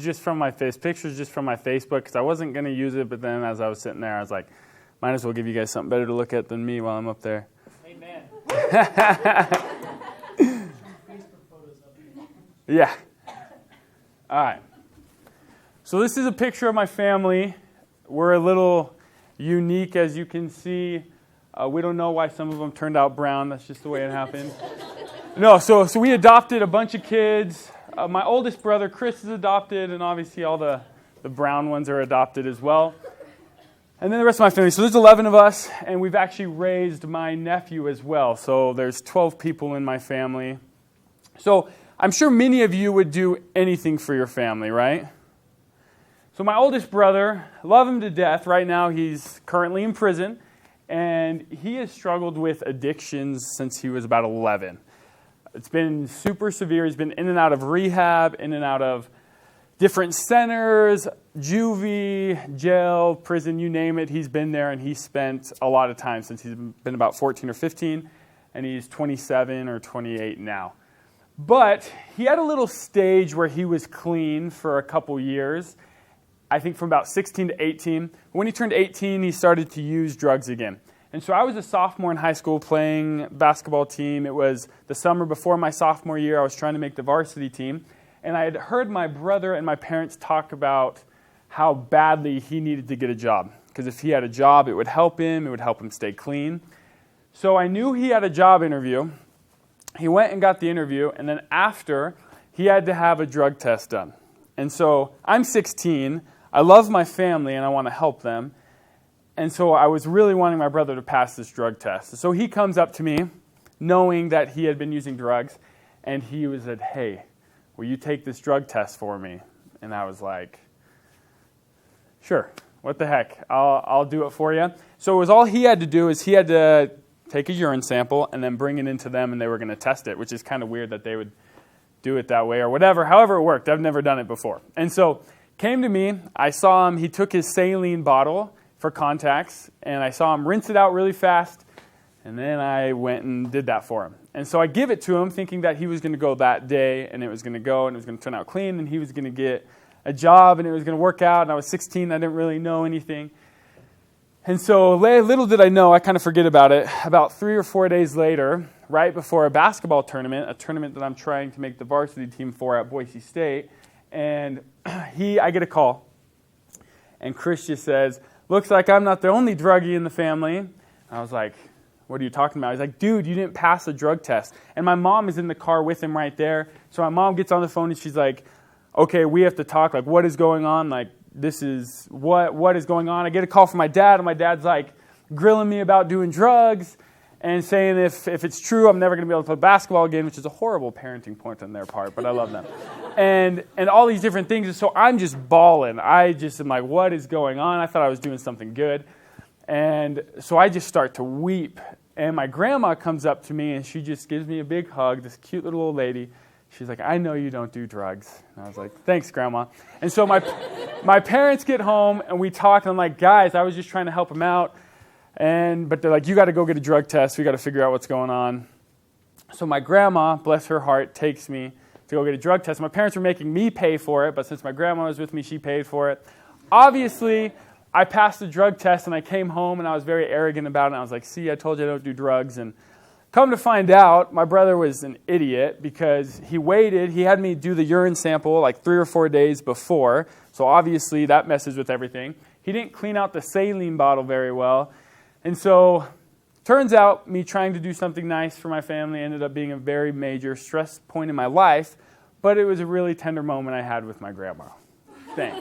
Just from my face, pictures just from my Facebook, because I wasn't going to use it, but then as I was sitting there, I was like, might as well give you guys something better to look at than me while I'm up there. Amen. Yeah. All right. So this is a picture of my family. We're a little unique, as you can see. We don't know why some of them turned out brown. That's just the way it happened. No, so we adopted a bunch of kids. My oldest brother, Chris, is adopted, and obviously all the brown ones are adopted as well. And then the rest of my family. So there's 11 of us, and we've actually raised my nephew as well. So there's 12 people in my family. So I'm sure many of you would do anything for your family, right? So my oldest brother, love him to death. Right now he's currently in prison, and he has struggled with addictions since he was about 11. It's been super severe. He's been in and out of rehab, in and out of different centers, juvie, jail, prison, you name it. He's been there, and he's spent a lot of time since he's been about 14 or 15, and he's 27 or 28 now. But he had a little stage where he was clean for a couple years, I think from about 16 to 18. When he turned 18, he started to use drugs again. And so I was a sophomore in high school playing basketball team. It was the summer before my sophomore year. I was trying to make the varsity team. And I had heard my brother and my parents talk about how badly he needed to get a job. Because if he had a job, it would help him stay clean. So I knew he had a job interview. He went and got the interview. And then after, he had to have a drug test done. And so I'm 16. I love my family and I want to help them. And so I was really wanting my brother to pass this drug test. So he comes up to me, knowing that he had been using drugs, and he was said, "Hey, will you take this drug test for me?" And I was like, "Sure, what the heck, I'll do it for you." So it was all he had to do is he had to take a urine sample and then bring it into them, and they were going to test it, which is kind of weird that they would do it that way or whatever. However it worked, I've never done it before. And so came to me, I saw him, he took his saline bottle for contacts, and I saw him rinse it out really fast, and then I went and did that for him. And so I give it to him thinking that he was going to go that day, and it was going to go, and it was going to turn out clean, and he was going to get a job, and it was going to work out, and I was 16, I didn't really know anything. And so little did I know, I kind of forget about it, about 3 or 4 days later, right before a basketball tournament, a tournament that I'm trying to make the varsity team for at Boise State, and I get a call, and Chris just says, "Looks like I'm not the only druggie in the family." And I was like, "What are you talking about?" He's like, "Dude, you didn't pass the drug test." And my mom is in the car with him right there. So my mom gets on the phone and she's like, "Okay, we have to talk. Like, what is going on? Like, this is what is going on?" I get a call from my dad, and my dad's like grilling me about doing drugs and saying if it's true, I'm never going to be able to play basketball again, which is a horrible parenting point on their part, but I love them. And all these different things. And so I'm just bawling. I just am like, what is going on? I thought I was doing something good. And so I just start to weep. And my grandma comes up to me, and she just gives me a big hug, this cute little old lady. She's like, "I know you don't do drugs." And I was like, "Thanks, Grandma." And so my parents get home, and we talk, and I'm like, "Guys, I was just trying to help him out." But they're like, "You got to go get a drug test. We got to figure out what's going on." So my grandma, bless her heart, takes me to go get a drug test. My parents were making me pay for it, but since my grandma was with me, she paid for it. Obviously, I passed the drug test, and I came home, and I was very arrogant about it. And I was like, "See, I told you I don't do drugs." And come to find out, my brother was an idiot because he waited. He had me do the urine sample like 3 or 4 days before. So obviously, that messes with everything. He didn't clean out the saline bottle very well. And so, turns out, me trying to do something nice for my family ended up being a very major stress point in my life, but it was a really tender moment I had with my grandma. Thanks.